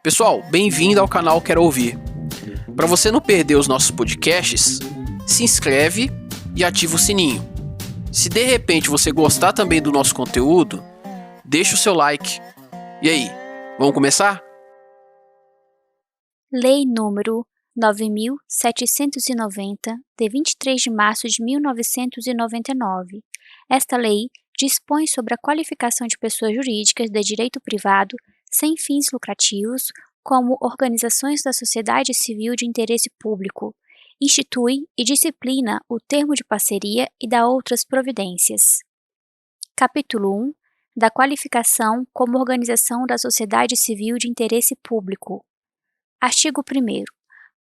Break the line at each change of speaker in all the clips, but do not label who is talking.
Pessoal, bem-vindo ao canal Quero Ouvir. Para você não perder os nossos podcasts, se inscreve e ativa o sininho. Se de repente você gostar também do nosso conteúdo, deixa o seu like. E aí, vamos começar?
Lei número 9.790, de 23 de março de 1999. Esta lei dispõe sobre a qualificação de pessoas jurídicas de direito privado sem fins lucrativos como organizações da sociedade civil de interesse público, institui e disciplina o termo de parceria e dá outras providências. Capítulo 1. Da qualificação como organização da sociedade civil de interesse público. Artigo 1º.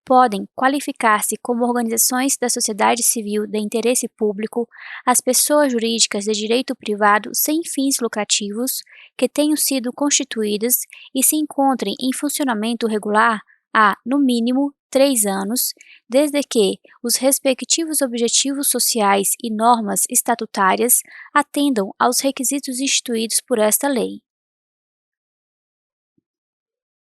Podem qualificar-se como organizações da sociedade civil de interesse público as pessoas jurídicas de direito privado sem fins lucrativos que tenham sido constituídas e se encontrem em funcionamento regular há, no mínimo, 3 anos, desde que os respectivos objetivos sociais e normas estatutárias atendam aos requisitos instituídos por esta lei.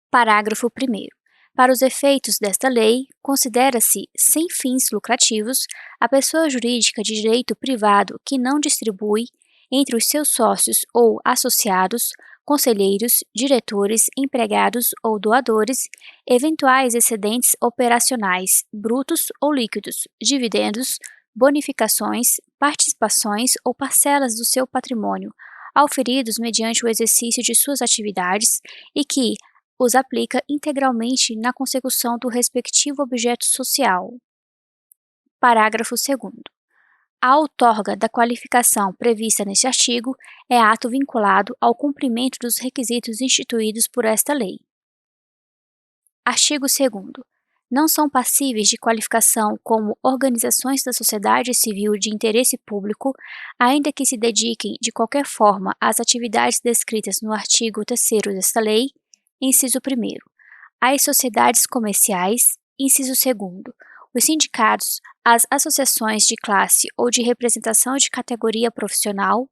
Parágrafo 1º. Para os efeitos desta lei, considera-se sem fins lucrativos a pessoa jurídica de direito privado que não distribui, entre os seus sócios ou associados, conselheiros, diretores, empregados ou doadores, eventuais excedentes operacionais, brutos ou líquidos, dividendos, bonificações, participações ou parcelas do seu patrimônio, auferidos mediante o exercício de suas atividades e que os aplica integralmente na consecução do respectivo objeto social. Parágrafo 2º. A outorga da qualificação prevista neste artigo é ato vinculado ao cumprimento dos requisitos instituídos por esta lei. Artigo 2º. Não são passíveis de qualificação como organizações da sociedade civil de interesse público, ainda que se dediquem de qualquer forma às atividades descritas no artigo 3º desta lei. Inciso 1º. As sociedades comerciais. Inciso 2º. Os sindicatos, as associações de classe ou de representação de categoria profissional.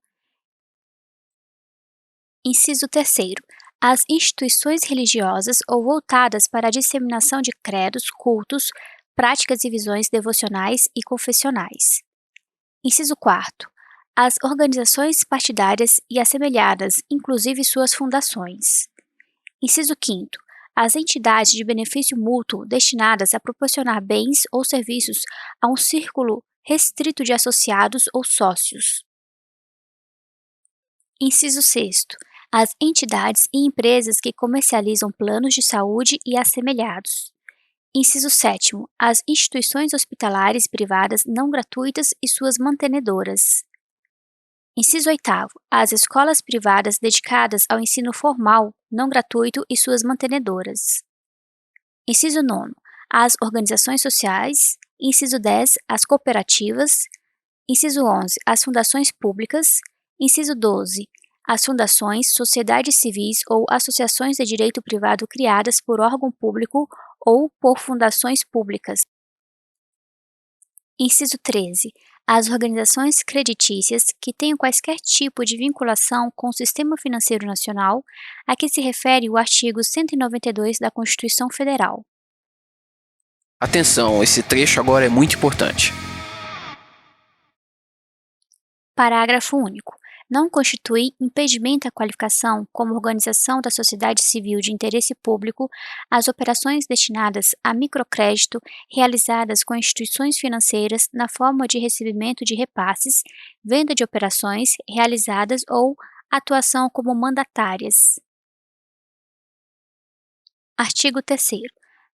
Inciso 3º. As instituições religiosas ou voltadas para a disseminação de credos, cultos, práticas e visões devocionais e confessionais. Inciso 4º. As organizações partidárias e assemelhadas, inclusive suas fundações. Inciso 5º. As entidades de benefício mútuo destinadas a proporcionar bens ou serviços a um círculo restrito de associados ou sócios. Inciso 6º. As entidades e empresas que comercializam planos de saúde e assemelhados. Inciso 7º. As instituições hospitalares privadas não gratuitas e suas mantenedoras. Inciso 8º. As escolas privadas dedicadas ao ensino formal, não gratuito e suas mantenedoras. Inciso 9º. As organizações sociais. Inciso 10. As cooperativas. Inciso 11. As fundações públicas. Inciso 12. As fundações, sociedades civis ou associações de direito privado criadas por órgão público ou por fundações públicas. Inciso 13. As organizações creditícias que tenham quaisquer tipo de vinculação com o Sistema Financeiro Nacional, a que se refere o artigo 192 da Constituição Federal.
Atenção, esse trecho agora é muito importante.
Parágrafo único. Não constitui impedimento à qualificação como organização da sociedade civil de interesse público as operações destinadas a microcrédito realizadas com instituições financeiras na forma de recebimento de repasses, venda de operações realizadas ou atuação como mandatárias. Artigo 3º.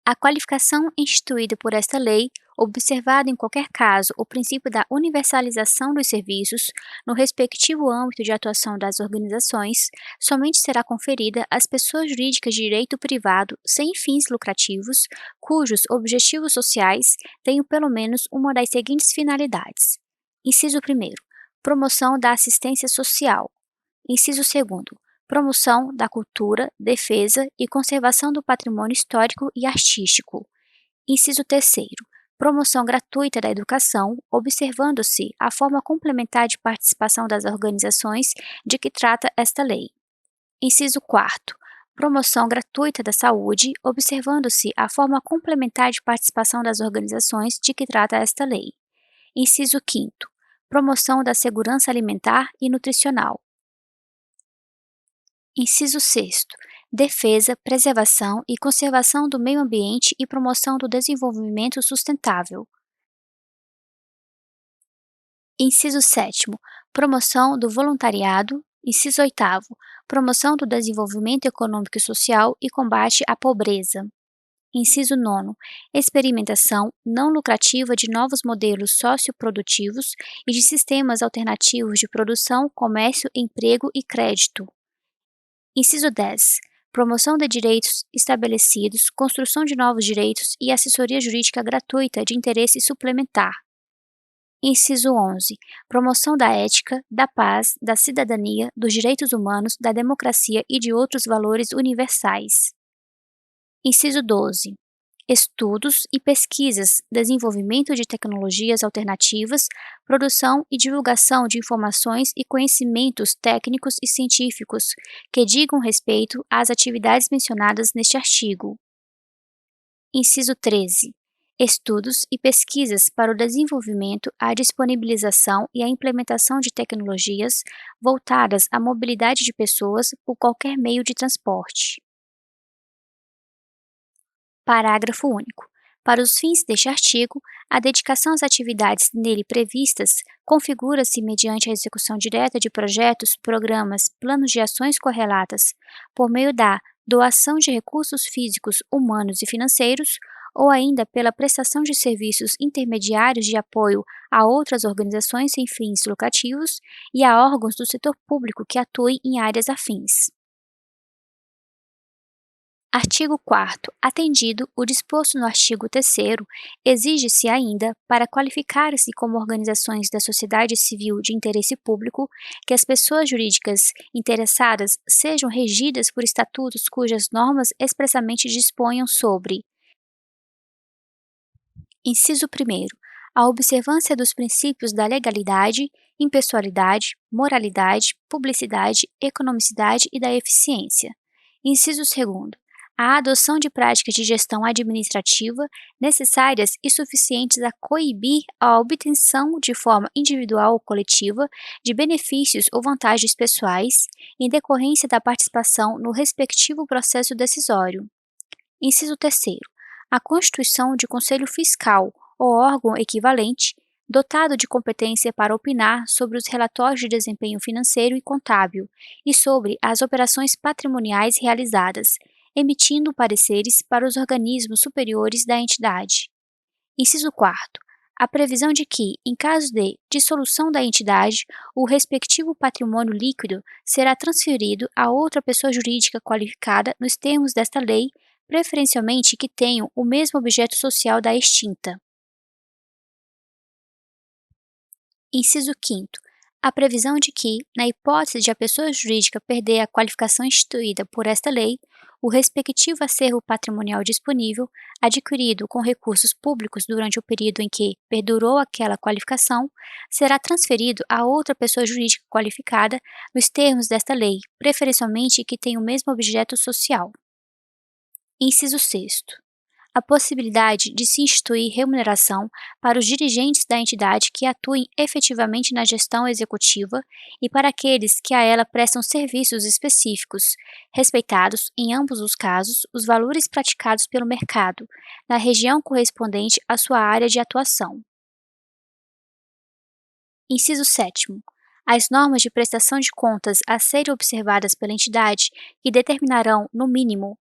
A qualificação instituída por esta lei, observado em qualquer caso o princípio da universalização dos serviços no respectivo âmbito de atuação das organizações, somente será conferida às pessoas jurídicas de direito privado sem fins lucrativos, cujos objetivos sociais tenham pelo menos uma das seguintes finalidades. Inciso 1º. Promoção da assistência social. Inciso 2º. Promoção da cultura, defesa e conservação do patrimônio histórico e artístico. Inciso 3º. Promoção gratuita da educação, observando-se a forma complementar de participação das organizações de que trata esta lei. Inciso 4º. promoção gratuita da saúde, observando-se a forma complementar de participação das organizações de que trata esta lei. Inciso 5º. Promoção da segurança alimentar e nutricional. Inciso 6º. Defesa, preservação e conservação do meio ambiente e promoção do desenvolvimento sustentável. Inciso 7º. Promoção do voluntariado. Inciso 8º. Promoção do desenvolvimento econômico e social e combate à pobreza. Inciso 9º. Experimentação não lucrativa de novos modelos socioprodutivos e de sistemas alternativos de produção, comércio, emprego e crédito. Inciso 10. Promoção de direitos estabelecidos, construção de novos direitos e assessoria jurídica gratuita de interesse suplementar. Inciso 11. Promoção da ética, da paz, da cidadania, dos direitos humanos, da democracia e de outros valores universais. Inciso 12. Estudos e pesquisas, desenvolvimento de tecnologias alternativas, produção e divulgação de informações e conhecimentos técnicos e científicos que digam respeito às atividades mencionadas neste artigo. Inciso 13. Estudos e pesquisas para o desenvolvimento, a disponibilização e a implementação de tecnologias voltadas à mobilidade de pessoas por qualquer meio de transporte. Parágrafo único. Para os fins deste artigo, a dedicação às atividades nele previstas configura-se mediante a execução direta de projetos, programas, planos de ações correlatas, por meio da doação de recursos físicos, humanos e financeiros, ou ainda pela prestação de serviços intermediários de apoio a outras organizações sem fins lucrativos e a órgãos do setor público que atuem em áreas afins. Artigo 4º. Atendido o disposto no artigo 3º, exige-se ainda, para qualificar-se como organizações da sociedade civil de interesse público, que as pessoas jurídicas interessadas sejam regidas por estatutos cujas normas expressamente disponham sobre: Inciso 1º. A observância dos princípios da legalidade, impessoalidade, moralidade, publicidade, economicidade e da eficiência. Inciso 2º. A adoção de práticas de gestão administrativa necessárias e suficientes a coibir a obtenção de forma individual ou coletiva de benefícios ou vantagens pessoais em decorrência da participação no respectivo processo decisório. Inciso 3º. A constituição de conselho fiscal ou órgão equivalente, dotado de competência para opinar sobre os relatórios de desempenho financeiro e contábil e sobre as operações patrimoniais realizadas, emitindo pareceres para os organismos superiores da entidade. Inciso 4º. A previsão de que, em caso de dissolução da entidade, o respectivo patrimônio líquido será transferido a outra pessoa jurídica qualificada nos termos desta lei, preferencialmente que tenham o mesmo objeto social da extinta. Inciso 5º. A previsão de que, na hipótese de a pessoa jurídica perder a qualificação instituída por esta lei, o respectivo acervo patrimonial disponível, adquirido com recursos públicos durante o período em que perdurou aquela qualificação, será transferido a outra pessoa jurídica qualificada nos termos desta lei, preferencialmente que tenha o mesmo objeto social. Inciso 6º. A possibilidade de se instituir remuneração para os dirigentes da entidade que atuem efetivamente na gestão executiva e para aqueles que a ela prestam serviços específicos, respeitados, em ambos os casos, os valores praticados pelo mercado, na região correspondente à sua área de atuação. Inciso 7º. As normas de prestação de contas a serem observadas pela entidade que determinarão, no mínimo,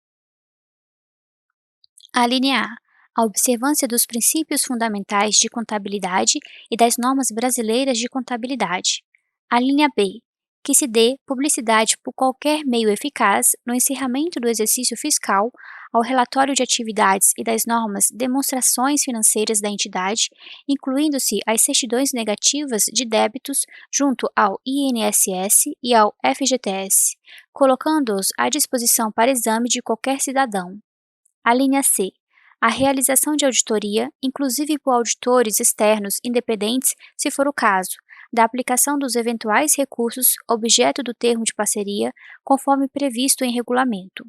a linha A. A observância dos princípios fundamentais de contabilidade e das normas brasileiras de contabilidade. A linha B. Que se dê publicidade por qualquer meio eficaz no encerramento do exercício fiscal ao relatório de atividades e das normas demonstrações financeiras da entidade, incluindo-se as certidões negativas de débitos junto ao INSS e ao FGTS, colocando-os à disposição para exame de qualquer cidadão. A linha C. A realização de auditoria, inclusive por auditores externos independentes, se for o caso, da aplicação dos eventuais recursos objeto do termo de parceria, conforme previsto em regulamento.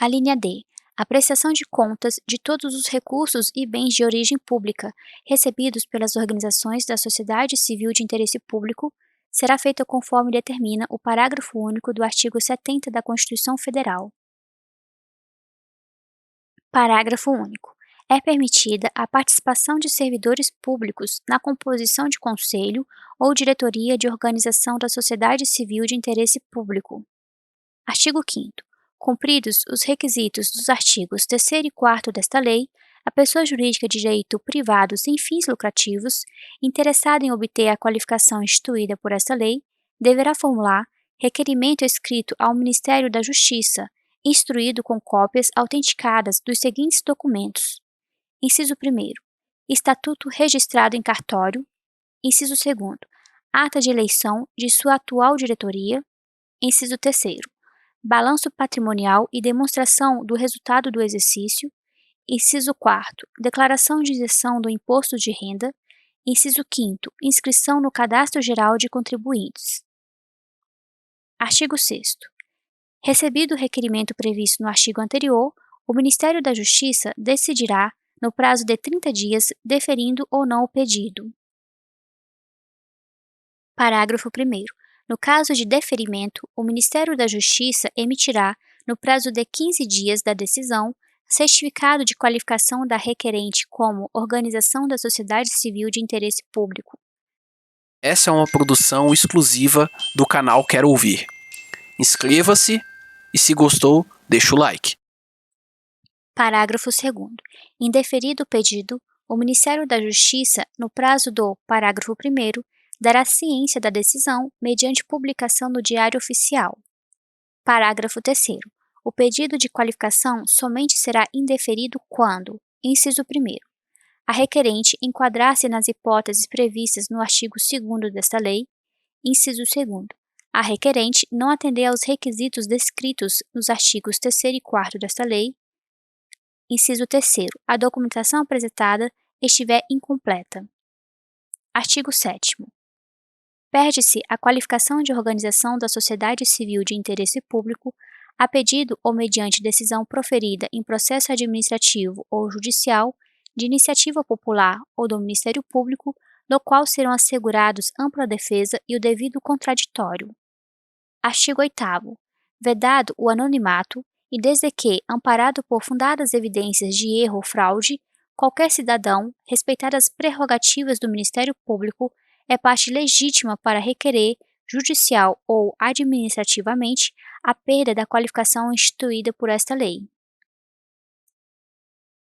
A linha D. A prestação de contas de todos os recursos e bens de origem pública recebidos pelas organizações da sociedade civil de interesse público será feita conforme determina o parágrafo único do artigo 70 da Constituição Federal. Parágrafo único. É permitida a participação de servidores públicos na composição de conselho ou diretoria de organização da sociedade civil de interesse público. Artigo 5º. Cumpridos os requisitos dos artigos 3º e 4º desta lei, a pessoa jurídica de direito privado sem fins lucrativos, interessada em obter a qualificação instituída por esta lei, deverá formular requerimento escrito ao Ministério da Justiça, instruído com cópias autenticadas dos seguintes documentos: inciso 1º, estatuto registrado em cartório; inciso 2º, ata de eleição de sua atual diretoria; inciso 3º, balanço patrimonial e demonstração do resultado do exercício; inciso 4º, declaração de isenção do imposto de renda; inciso 5º, inscrição no Cadastro Geral de Contribuintes. Artigo 6º. Recebido o requerimento previsto no artigo anterior, o Ministério da Justiça decidirá, no prazo de 30 dias, deferindo ou não o pedido. Parágrafo 1º. No caso de deferimento, o Ministério da Justiça emitirá, no prazo de 15 dias da decisão, certificado de qualificação da requerente como organização da sociedade civil de interesse público.
Essa é uma produção exclusiva do canal Quero Ouvir. Inscreva-se e, se gostou, deixa o like.
Parágrafo 2º. Indeferido o pedido, o Ministério da Justiça, no prazo do parágrafo 1º, dará ciência da decisão mediante publicação no Diário Oficial. Parágrafo 3º. O pedido de qualificação somente será indeferido quando, inciso 1º, a requerente enquadrar-se nas hipóteses previstas no artigo 2º desta lei; inciso 2º, a requerente não atender aos requisitos descritos nos artigos 3º e 4º desta lei; inciso 3º, a documentação apresentada estiver incompleta. Artigo 7º. Perde-se a qualificação de organização da sociedade civil de interesse público a pedido ou mediante decisão proferida em processo administrativo ou judicial, de iniciativa popular ou do Ministério Público, no qual serão assegurados ampla defesa e o devido contraditório. Artigo 8º. Vedado o anonimato, e desde que, amparado por fundadas evidências de erro ou fraude, qualquer cidadão, respeitadas as prerrogativas do Ministério Público, é parte legítima para requerer, judicial ou administrativamente, a perda da qualificação instituída por esta lei.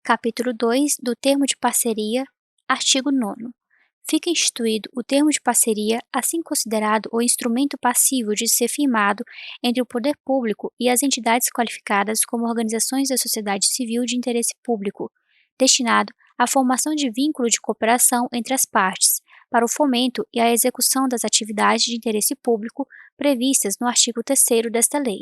Capítulo 2 do Termo de Parceria. Artigo 9º. Fica instituído o termo de parceria, assim considerado o instrumento passivo de ser firmado entre o poder público e as entidades qualificadas como organizações da sociedade civil de interesse público, destinado à formação de vínculo de cooperação entre as partes, para o fomento e a execução das atividades de interesse público previstas no artigo 3º desta lei.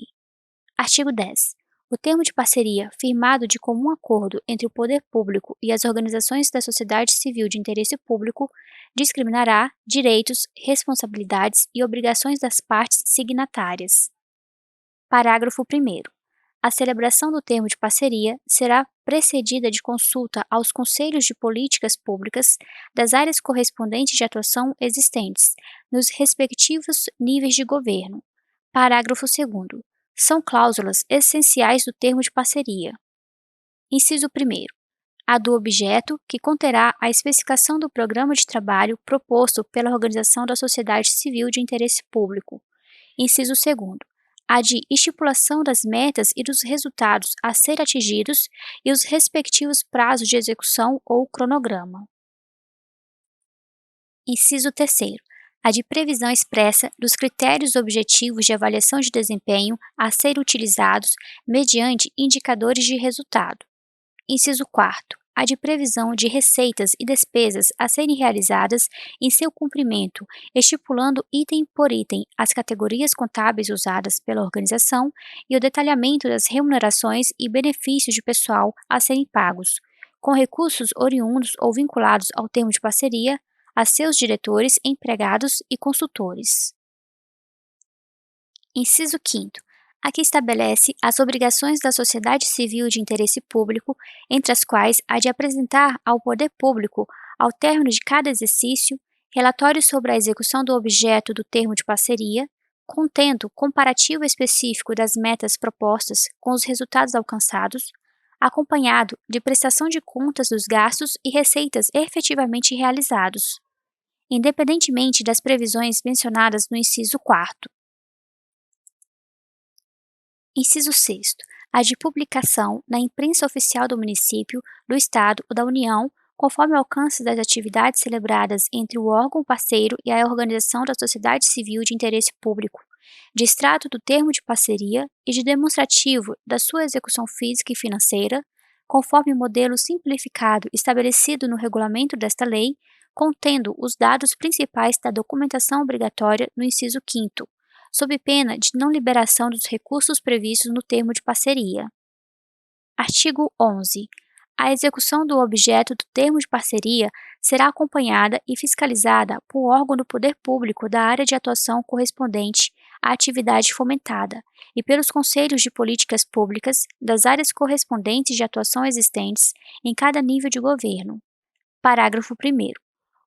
Artigo 10. O termo de parceria, firmado de comum acordo entre o poder público e as organizações da sociedade civil de interesse público, discriminará direitos, responsabilidades e obrigações das partes signatárias. Parágrafo 1º. A celebração do termo de parceria será precedida de consulta aos conselhos de políticas públicas das áreas correspondentes de atuação existentes, nos respectivos níveis de governo. Parágrafo 2º. São cláusulas essenciais do termo de parceria. Inciso 1º. A do objeto, que conterá a especificação do programa de trabalho proposto pela organização da sociedade civil de interesse público. Inciso 2º. A de estipulação das metas e dos resultados a ser atingidos e os respectivos prazos de execução ou cronograma. Inciso 3º. A de previsão expressa dos critérios objetivos de avaliação de desempenho a serem utilizados mediante indicadores de resultado. Inciso 4º. A de previsão de receitas e despesas a serem realizadas em seu cumprimento, estipulando item por item as categorias contábeis usadas pela organização e o detalhamento das remunerações e benefícios de pessoal a serem pagos, com recursos oriundos ou vinculados ao termo de parceria, a seus diretores, empregados e consultores. Inciso 5º. Aqui estabelece as obrigações da sociedade civil de interesse público, entre as quais a de apresentar ao poder público, ao término de cada exercício, relatórios sobre a execução do objeto do termo de parceria, contendo comparativo específico das metas propostas com os resultados alcançados, acompanhado de prestação de contas dos gastos e receitas efetivamente realizados, independentemente das previsões mencionadas no inciso 4º. Inciso 6º. A de publicação na imprensa oficial do município, do Estado ou da União, conforme o alcance das atividades celebradas entre o órgão parceiro e a organização da sociedade civil de interesse público, de extrato do termo de parceria e de demonstrativo da sua execução física e financeira, conforme o modelo simplificado estabelecido no regulamento desta lei, contendo os dados principais da documentação obrigatória no inciso 5º, sob pena de não liberação dos recursos previstos no termo de parceria. Artigo 11. A execução do objeto do termo de parceria será acompanhada e fiscalizada por órgão do poder público da área de atuação correspondente à atividade fomentada e pelos conselhos de políticas públicas das áreas correspondentes de atuação existentes em cada nível de governo. Parágrafo 1º.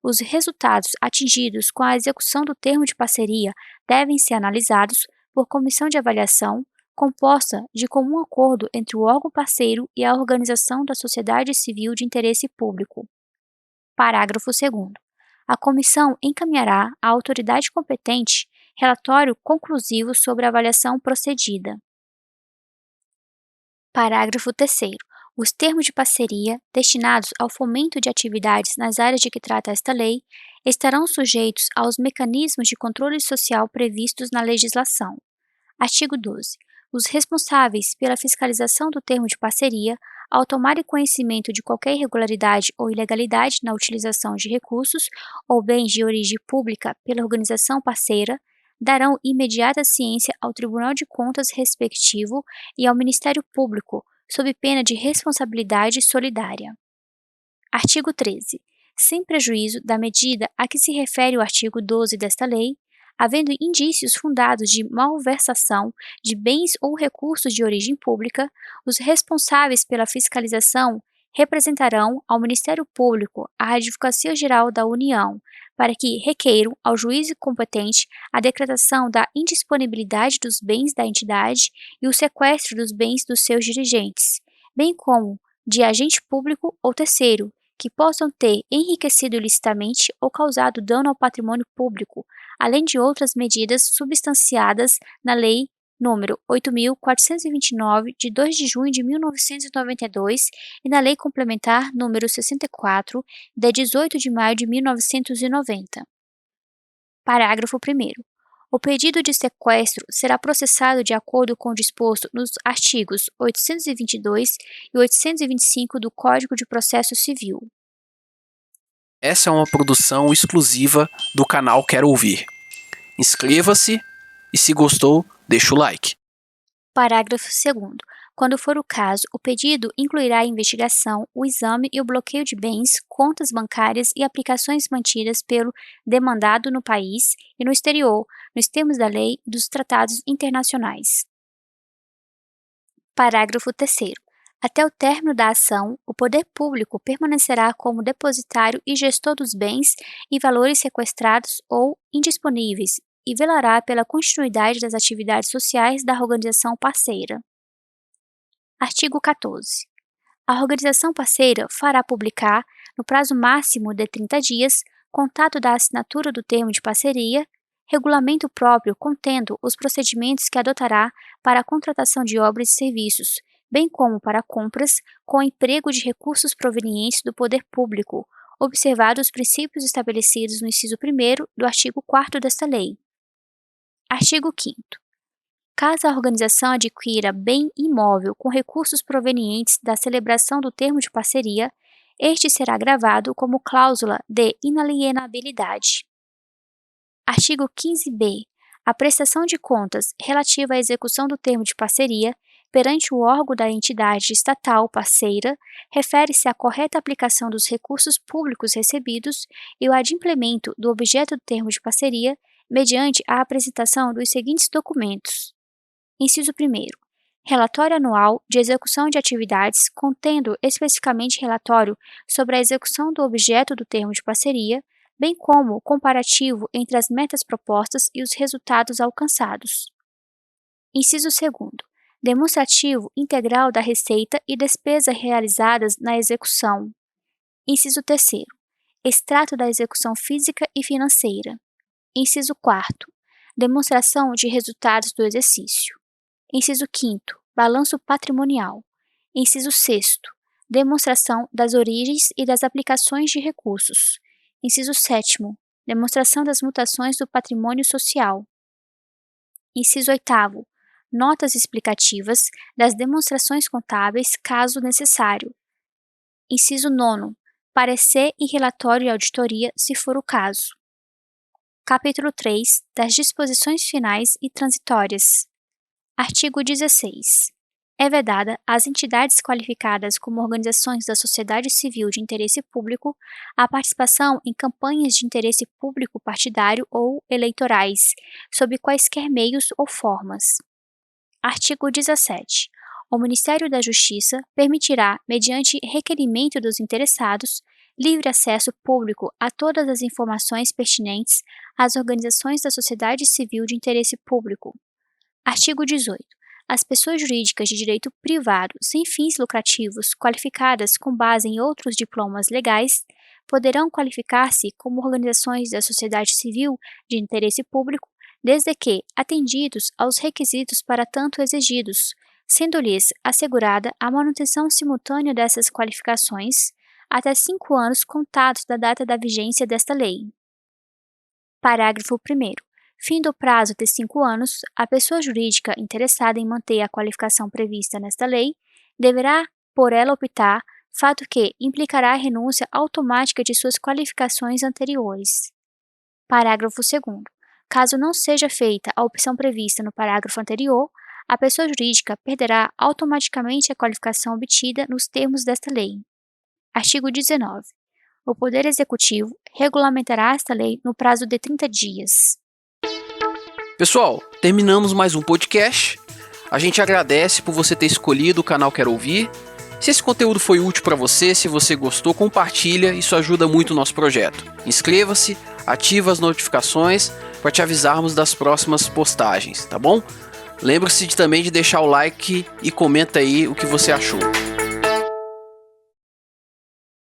Os resultados atingidos com a execução do termo de parceria devem ser analisados por comissão de avaliação composta de comum acordo entre o órgão parceiro e a organização da sociedade civil de interesse público. Parágrafo 2º. A comissão encaminhará à autoridade competente relatório conclusivo sobre a avaliação procedida. Parágrafo 3º. Os termos de parceria destinados ao fomento de atividades nas áreas de que trata esta lei estarão sujeitos aos mecanismos de controle social previstos na legislação. Artigo 12. Os responsáveis pela fiscalização do termo de parceria, ao tomarem conhecimento de qualquer irregularidade ou ilegalidade na utilização de recursos ou bens de origem pública pela organização parceira, darão imediata ciência ao Tribunal de Contas respectivo e ao Ministério Público, sob pena de responsabilidade solidária. Artigo 13. Sem prejuízo da medida a que se refere o artigo 12 desta lei, havendo indícios fundados de malversação de bens ou recursos de origem pública, os responsáveis pela fiscalização representarão ao Ministério Público a Advocacia Geral da União, para que requeiram ao juiz competente a decretação da indisponibilidade dos bens da entidade e o sequestro dos bens dos seus dirigentes, bem como de agente público ou terceiro, que possam ter enriquecido ilicitamente ou causado dano ao patrimônio público, além de outras medidas substanciadas na Lei nº 8.429, de 2 de junho de 1992, e na Lei Complementar nº 64, de 18 de maio de 1990. Parágrafo 1º. O pedido de sequestro será processado de acordo com o disposto nos artigos 822 e 825 do Código de Processo Civil.
Essa é uma produção exclusiva do canal Quero Ouvir. Inscreva-se e, se gostou, deixa o like.
Parágrafo 2º. Quando for o caso, o pedido incluirá a investigação, o exame e o bloqueio de bens, contas bancárias e aplicações mantidas pelo demandado no país e no exterior, nos termos da lei e dos tratados internacionais. Parágrafo 3º. Até o término da ação, o poder público permanecerá como depositário e gestor dos bens e valores sequestrados ou indisponíveis e velará pela continuidade das atividades sociais da organização parceira. Artigo 14. A organização parceira fará publicar, no prazo máximo de 30 dias, contato da assinatura do termo de parceria, regulamento próprio contendo os procedimentos que adotará para a contratação de obras e serviços, bem como para compras com emprego de recursos provenientes do poder público, observados os princípios estabelecidos no inciso 1º do artigo 4º desta lei. Artigo 5º. Caso a organização adquira bem imóvel com recursos provenientes da celebração do termo de parceria, este será gravado como cláusula de inalienabilidade. Artigo 15b. A prestação de contas relativa à execução do termo de parceria perante o órgão da entidade estatal parceira refere-se à correta aplicação dos recursos públicos recebidos e ao adimplemento do objeto do termo de parceria mediante a apresentação dos seguintes documentos: Inciso 1º. Relatório anual de execução de atividades contendo especificamente relatório sobre a execução do objeto do termo de parceria, bem como comparativo entre as metas propostas e os resultados alcançados. Inciso 2º. Demonstrativo integral da receita e despesa realizadas na execução. Inciso 3º. Extrato da execução física e financeira. Inciso 4º. Demonstração de resultados do exercício. Inciso 5º. Balanço patrimonial. Inciso 6º. Demonstração das origens e das aplicações de recursos. Inciso 7º. Demonstração das mutações do patrimônio social. Inciso 8º. Notas explicativas das demonstrações contábeis, caso necessário. Inciso 9º. Parecer e relatório de auditoria, se for o caso. Capítulo 3. Das disposições finais e transitórias. Artigo 16. É vedada às entidades qualificadas como organizações da sociedade civil de interesse público a participação em campanhas de interesse público partidário ou eleitorais, sob quaisquer meios ou formas. Artigo 17. O Ministério da Justiça permitirá, mediante requerimento dos interessados, livre acesso público a todas as informações pertinentes às organizações da sociedade civil de interesse público. Artigo 18. As pessoas jurídicas de direito privado sem fins lucrativos qualificadas com base em outros diplomas legais poderão qualificar-se como organizações da sociedade civil de interesse público desde que atendidos aos requisitos para tanto exigidos, sendo-lhes assegurada a manutenção simultânea dessas qualificações até 5 anos contados da data da vigência desta lei. Parágrafo 1º. Fim do prazo de 5 anos, a pessoa jurídica interessada em manter a qualificação prevista nesta lei deverá por ela optar, fato que implicará a renúncia automática de suas qualificações anteriores. Parágrafo 2º. Caso não seja feita a opção prevista no parágrafo anterior, a pessoa jurídica perderá automaticamente a qualificação obtida nos termos desta lei. Artigo 19. O Poder Executivo regulamentará esta lei no prazo de 30 dias.
Pessoal, terminamos mais um podcast. A gente agradece por você ter escolhido o canal Quero Ouvir. Se esse conteúdo foi útil para você, se você gostou, compartilha, isso ajuda muito o nosso projeto. Inscreva-se, ativa as notificações para te avisarmos das próximas postagens, tá bom? Lembre-se também de deixar o like e comenta aí o que você achou.